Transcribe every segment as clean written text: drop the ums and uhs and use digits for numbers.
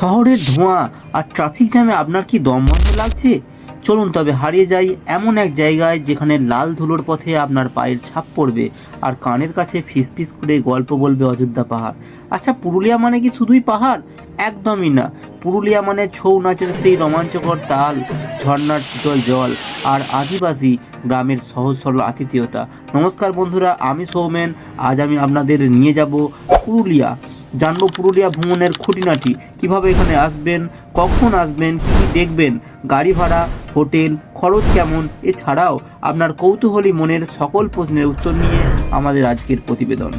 শহরের ধোঁয়া আর ট্রাফিক জ্যামে আপনার কি দম বন্ধ লাগছে? চলুন তবে হারিয়ে যাই এমন এক জায়গায় যেখানে লাল ধুলোর পথে আপনার পায়ের ছাপ পড়বে আর কানের কাছে ফিসফিস করে গল্প বলবে অযোধ্যা পাহাড়। আচ্ছা, পুরুলিয়া মানে কি শুধুই পাহাড়? একদমই না। পুরুলিয়া মানে ছৌ নাচের সেই রোমাঞ্চকর তাল, ঝর্ণার শীতল জল আর আদিবাসী গ্রামের সহজ সরল আতিথেয়তা। নমস্কার বন্ধুরা, আমি সৌমেন। আজ আমি আপনাদের নিয়ে যাব পুরুলিয়া। জানবো পুরুলিয়া ভ্রমণের খুঁটিনাটি, কিভাবে এখানে আসবেন, কখন আসবেন, কী কী দেখবেন, গাড়ি ভাড়া, হোটেল, খরচ কেমন, এছাড়াও আপনার কৌতূহলী মনের সকল প্রশ্নের উত্তর নিয়ে আমাদের আজকের প্রতিবেদন।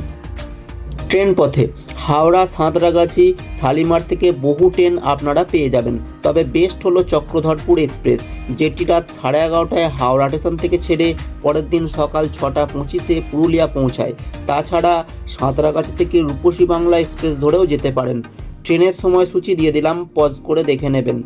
ট্রেন পথে হাওড়া, সাঁতরাগাছি, শালিমার থেকে বহু ট্রেন আপনারা পেয়ে যাবেন, তবে বেস্ট হলো চক্রধরপুর এক্সপ্রেস, যেটি রাত 11:30টায় হাওড়া স্টেশন থেকে ছেড়ে পরের দিন সকাল 6:25 পুরুলিয়া পৌঁছায়। তাছাড়া সাঁতরাগাছি থেকে রূপসী বাংলা এক্সপ্রেস ধরেও যেতে পারেন। ট্রেনের সময়সূচি দিয়ে দিলাম, পজ করে দেখে নেবেন।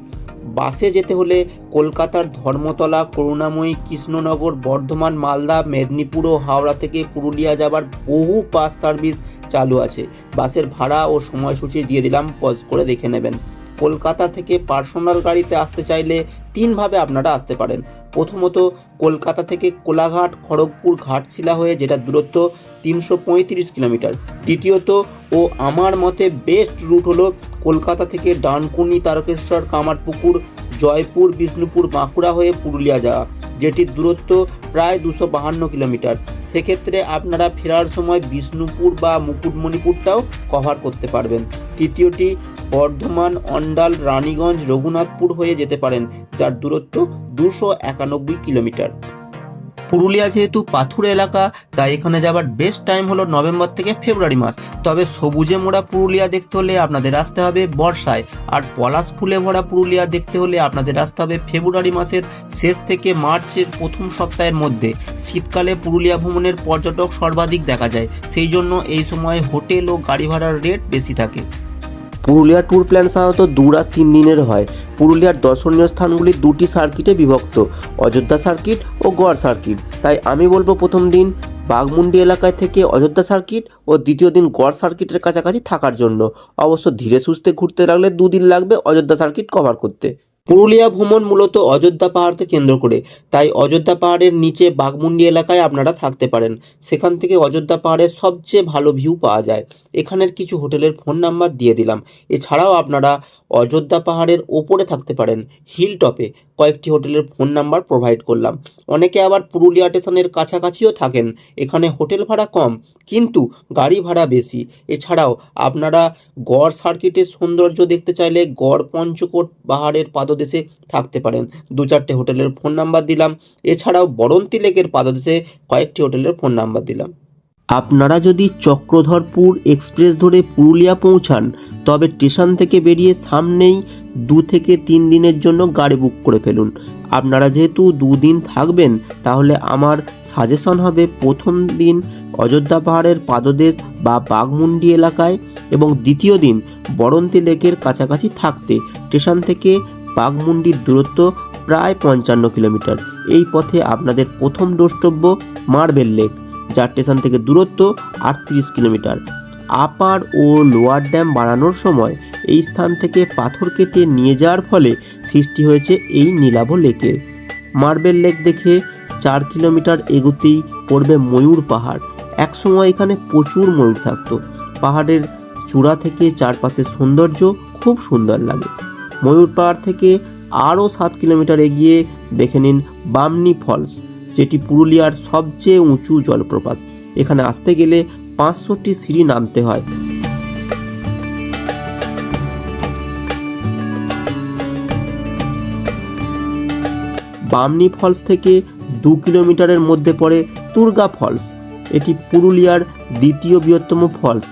বাসে যেতে হলে কলকাতার ধর্মতলা, করুণাময়ী, কৃষ্ণনগর, বর্ধমান, মালদা, মেদিনীপুর ও হাওড়া থেকে পুরুলিয়া যাবার বহু বাস সার্ভিস চালু আছে। বাসের ভাড়া ও সময়সূচি দিয়ে দিলাম, পজ করে দেখে নেবেন। কলকাতা থেকে পার্সোনাল গাড়িতে আসতে চাইলে তিনভাবে আপনারা আসতে পারেন। প্রথমত, কলকাতা থেকে কোলাঘাট, খড়গপুর, ঘাটশিলা হয়ে, যেটা দূরত্ব 335 কিলোমিটার। দ্বিতীয়ত ও আমার মতে বেস্ট রুট হলো কলকাতা থেকে ডানকুনি, তারকেশ্বর, কামারপুকুর, জয়পুর, বিষ্ণুপুর, বাঁকুড়া হয়ে পুরুলিয়া যাওয়া, যেটির দূরত্ব প্রায় 252 কিলোমিটার। সেক্ষেত্রে আপনারা ফেরার সময় বিষ্ণুপুর বা মুকুটমণিপুরটাও কভার করতে পারবেন। তৃতীয়টি বর্ধমান, অন্ডাল, রানীগঞ্জ, রঘুনাথপুর হয়ে যেতে পারেন, যার দূরত্ব 291 কিলোমিটার। পুরুলিয়া যেহেতু পাথুর এলাকা, তাই এখানে যাবার বেস্ট টাইম হলো নভেম্বর থেকে ফেব্রুয়ারি মাস। তবে সবুজে মোড়া পুরুলিয়া দেখতে হলে আপনাদের আসতে হবে বর্ষায়, আর পলাশ ফুলে ভরা পুরুলিয়া দেখতে হলে আপনাদের আসতে হবে ফেব্রুয়ারি মাসের শেষ থেকে মার্চের প্রথম সপ্তাহের মধ্যে। শীতকালে পুরুলিয়া ভ্রমণের পর্যটক সর্বাধিক দেখা যায়, সেই জন্য এই সময় হোটেল ও গাড়ি ভাড়ার রেট বেশি থাকে। পুরুলিয়া ট্যুর প্ল্যান সাধারণত 2 রাত 3 দিনের হয়। পুরুলিয়ার দর্শনীয় স্থানগুলি দুটি সার্কিটে বিভক্ত, অযোধ্যা সার্কিট ও গড় সার্কিট। তাই আমি বলবো প্রথম দিন বাঘমুন্ডি এলাকায় থেকে অযোধ্যা সার্কিট ও দ্বিতীয় দিন গড় সার্কিটের কাছাকাছি থাকার জন্য। অবশ্য ধীরে সুস্থে ঘুরতে লাগলে 2 দিন লাগবে অযোধ্যা সার্কিট কভার করতে। পুরুলিয়া ভ্রমণ মূলত অযোধ্যা পাহাড়কে কেন্দ্র করে, তাই অযোধ্যা পাহাড়ের নিচে বাঘমুন্ডি এলাকায় আপনারা থাকতে পারেন। সেখান থেকে অযোধ্যা পাহাড়ের সবচেয়ে ভালো ভিউ পাওয়া যায়। এখানের কিছু হোটেলের ফোন নাম্বার দিয়ে দিলাম। এছাড়াও আপনারা অযোধ্যা পাহাড়ের ওপরে থাকতে পারেন, হিল টপে। কয়েকটি হোটেলের ফোন নাম্বার প্রোভাইড করলাম। অনেকে আবার পুরুলিয়া স্টেশনের কাছাকাছিও থাকেন। এখানে হোটেল ভাড়া কম, কিন্তু গাড়ি ভাড়া বেশি। এছাড়াও আপনারা গড় সার্কিটের সৌন্দর্য দেখতে চাইলে গড় পঞ্চকোট পাহাড়ের পাদদেশে থাকতে পারেন। 2-4টে হোটেলের ফোন নাম্বার দিলাম। এছাড়াও বরন্তি লেকের পাদদেশে কয়েকটি হোটেলের ফোন নাম্বার দিলাম। আপনারা যদি চক্রধরপুর এক্সপ্রেস ধরে পুরুলিয়া পৌঁছান, তবে স্টেশন থেকে বেরিয়ে সামনেই 2 থেকে 3 দিনের জন্য গাড়ি বুক করে ফেলুন। আপনারা যেহেতু 2 দিন থাকবেন, তাহলে আমার সাজেশন হবে প্রথম দিন অযোধ্যা পাহাড়ের পাদদেশ বা বাঘমুন্ডি এলাকায় এবং দ্বিতীয় দিন বরন্তি লেকের কাছাকাছি থাকতে। স্টেশন থেকে বাঘমুন্ডির দূরত্ব প্রায় 55 কিলোমিটার। এই পথে আপনাদের প্রথম দ্রষ্টব্য মার্বেল লেক, যার স্টেশন থেকে দূরত্ব 38 কিলোমিটার। আপার ও লোয়ার ড্যাম বানানোর সময় এই স্থান থেকে পাথর কেটে নিয়ে যাওয়ার ফলে সৃষ্টি হয়েছে এই নীলাভ লেকের। মার্বেল লেক দেখে 4 কিলোমিটার এগোতেই পড়বে ময়ূর পাহাড়। একসময় এখানে প্রচুর ময়ূর থাকতো। পাহাড়ের চূড়া থেকে চারপাশের সৌন্দর্য খুব সুন্দর লাগে। ময়ূর পাহাড় থেকে আরও 7 কিলোমিটার এগিয়ে দেখে নিন বামনি ফলস, যেটি পুরুলিয়ার সবচেয়ে উঁচু জলপ্রপাত। এখানে আসতে গেলে 500টি সিঁড়ি নামতে হয়। বামনি ফলস থেকে 2 কিলোমিটারের মধ্যে পড়ে তুর্গা ফলস। এটি পুরুলিয়ার দ্বিতীয় বৃহত্তম ফলস।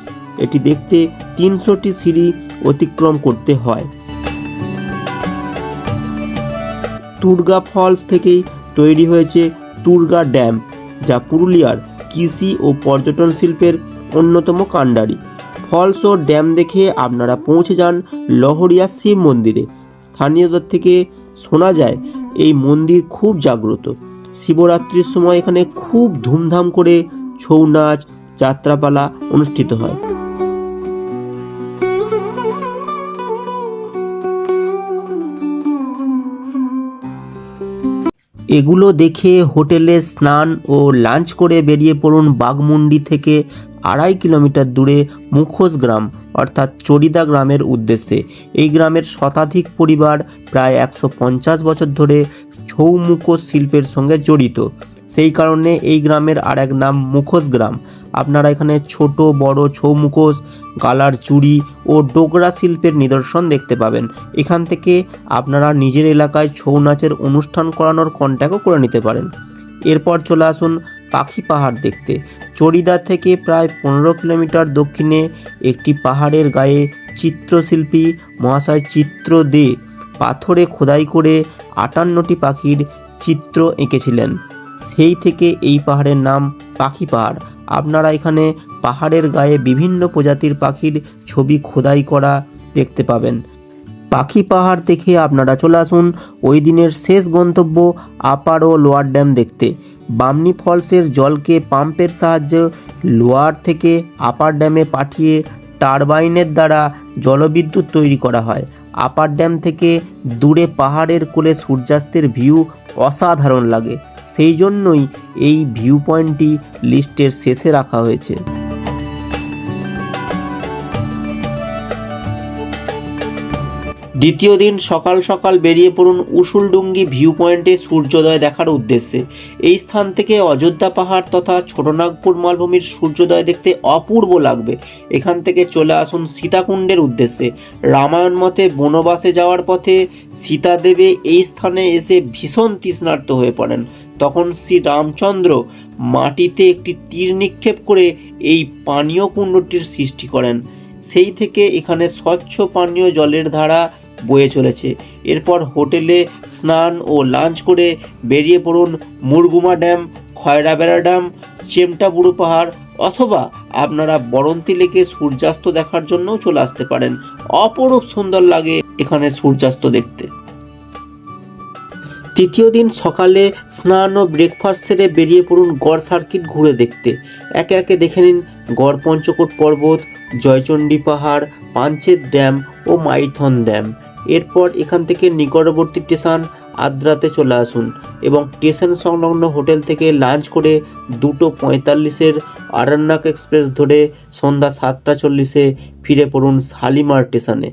এটি দেখতে 300টি সিঁড়ি অতিক্রম করতে হয়। তুর্গা ফলস থেকেই তৈরি হয়েছে তুর্গা ড্যাম, যা পুরুলিয়ার কৃষি ও পর্যটন শিল্পের অন্যতম কাণ্ডারি। ফলস ও ড্যাম দেখে আপনারা পৌঁছে যান লহরিয়া শিব মন্দিরে। স্থানীয়দের থেকে শোনা যায় এই মন্দির খুব জাগ্রত। শিবরাত্রির সময় এখানে খুব ধুমধাম করে ছৌ নাচ, যাত্রাপালা অনুষ্ঠিত হয়। এগুলো দেখে হোটেলে স্নান ও লাঞ্চ করে বেরিয়ে পড়ুন বাঘমুন্ডি থেকে 2.5 কিলোমিটার দূরে মুখোশ গ্রাম অর্থাৎ চড়িদা গ্রামের উদ্দেশ্যে। এই গ্রামের শতাধিক পরিবার প্রায় 150 বছর ধরে ছৌ মুখোশ শিল্পের সঙ্গে জড়িত। সেই কারণে এই গ্রামের আর এক নাম মুখোশ গ্রাম। আপনারা এখানে ছোট বড় ছৌ মুখোশ, গালার চুড়ি ও ডোকরা শিল্পের নিদর্শন দেখতে পাবেন। এখান থেকে আপনারা নিজের এলাকায় ছৌ নাচের অনুষ্ঠান করানোর কন্ট্যাক্টও করে নিতে পারেন। এরপর চলে আসুন পাখি পাহাড় দেখতে। চড়িদা থেকে প্রায় 15 কিলোমিটার দক্ষিণে একটি পাহাড়ের গায়ে চিত্রশিল্পী মহাশয় চিত্র দে পাথরে খোদাই করে 58টি পাখির চিত্র এঁকেছিলেন। সেই থেকে এই পাহাড়ের নাম পাখি পাহাড়। আপনারা এখানে পাহাড়ের গায়ে বিভিন্ন প্রজাতির পাখির ছবি খোদাই করা দেখতে পাবেন। পাখি পাহাড় দেখে আপনারা চলে আসুন ওই দিনের শেষ গন্তব্য আপার ও লোয়ার ড্যাম দেখতে। বামনি ফলসের জলকে পাম্পের সাহায্যে লোয়ার থেকে আপার ড্যামে পাঠিয়ে টারবাইনের দ্বারা জলবিদ্যুৎ তৈরি করা হয়। আপার ড্যাম থেকে দূরে পাহাড়ের কোলে সূর্যাস্তের ভিউ অসাধারণ লাগে। সেই জন্যই এই ভিউ পয়েন্টটি লিস্টের শেষে রাখা হয়েছে। দ্বিতীয় দিন সকাল সকাল বেরিয়ে পড়ুন উসুলডুঙ্গি ভিউ পয়েন্টে সূর্যোদয় দেখার উদ্দেশ্যে। এই স্থান থেকে অযোধ্যা পাহাড় তথা ছোটনাগপুর মালভূমির সূর্যোদয় দেখতে অপূর্ব লাগবে। এখান থেকে চলে আসুন সীতাকুণ্ডের উদ্দেশ্যে। রামায়ণ মতে বনবাসে যাওয়ার পথে সীতাদেবী এই স্থানে এসে ভীষণ তৃষ্ণার্ত হয়ে পড়েন। তখন শ্রী রামচন্দ্র মাটিতে একটি তীর নিক্ষেপ করে এই পানীয় কুণ্ডটির সৃষ্টি করেন। সেই থেকে এখানে স্বচ্ছ পানীয় জলের ধারা বয়ে চলেছে। এরপর হোটেলে স্নান ও লাঞ্চ করে বেরিয়ে পড়ুন মুরগুমা ড্যাম, খয়রাবেড়া ড্যাম, চেমটাবুরু পাহাড় অথবা আপনারা বরন্তি লেকে সূর্যাস্ত দেখার জন্যও চলে আসতে পারেন। অপরূপ সুন্দর লাগে এখানে সূর্যাস্ত দেখতে। তৃতীয় দিন সকালে স্নান ও ব্রেকফাস্ট সেরে বেরিয়ে পড়ুন গড় সার্কিট ঘুরে দেখতে। একে একে দেখে নিন গড় পঞ্চকোট পর্বত, জয়চণ্ডী পাহাড়, পাঞ্চেত ড্যাম ও মাইথন ড্যাম। এরপর এখান থেকে নিকটবর্তী স্টেশন আদ্রাতে চলে আসুন এবং স্টেশন সংলগ্ন হোটেল থেকে লাঞ্চ করে 2:45-এর আরণ্যক এক্সপ্রেস ধরে সন্ধ্যা 7:40-এ ফিরে পড়ুন শালিমার স্টেশনে।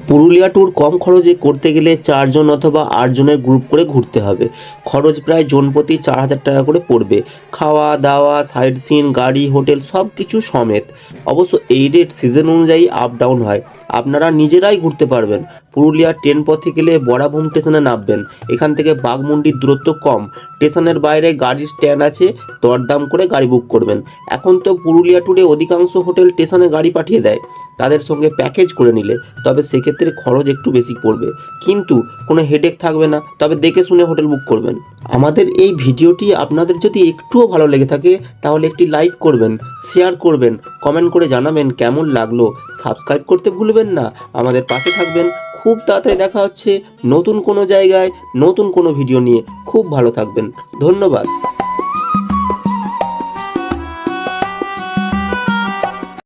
পুরুলিয়া ট্যুর কম খরচে করতে গেলে 4 জন অথবা 8 জনের গ্রুপ করে ঘুরতে হবে। খরচ প্রায় জনপ্রতি 4000 টাকা করে পড়বে, খাওয়া দাওয়া, সাইট সিন, গাড়ি, হোটেল সব কিছু সমেত। অবশ্য এই রেট সিজন অনুযায়ী আপ ডাউন হয়, আপনারা নিজেরাই ঘুরতে পারবেন। পুরুলিয়া ট্রেন পথে গেলে বরাভূম স্টেশনে নামবেন। এখান থেকে বাঘমুন্ডির দূরত্ব কম, স্টেশনের বাইরে গাড়ির স্ট্যান্ড আছে, দরদাম করে গাড়ি বুক করবেন। এখন তো পুরুলিয়া ট্যুরে অধিকাংশ হোটেল স্টেশনে গাড়ি পাঠিয়ে দেয় তাদের সঙ্গে প্যাকেজ করে নিলে, তবে সেক্ষেত্রে খরচ একটু বেশি পড়বে, কিন্তু কোনো হেডেক থাকবে না। তবে দেখে শুনে হোটেল বুক করবেন। আমাদের এই ভিডিওটি আপনাদের যদি একটুও ভালো লেগে থাকে তাহলে একটি লাইক করবেন, শেয়ার করবেন, কমেন্ট করে জানাবেন কেমন লাগলো। সাবস্ক্রাইব করতে ভুলবেন না, আমাদের পাশে থাকবেন। খুব তাড়াতাড়ি দেখা হচ্ছে নতুন কোনো জায়গায় নতুন কোনো ভিডিও নিয়ে। খুব ভালো থাকবেন, ধন্যবাদ।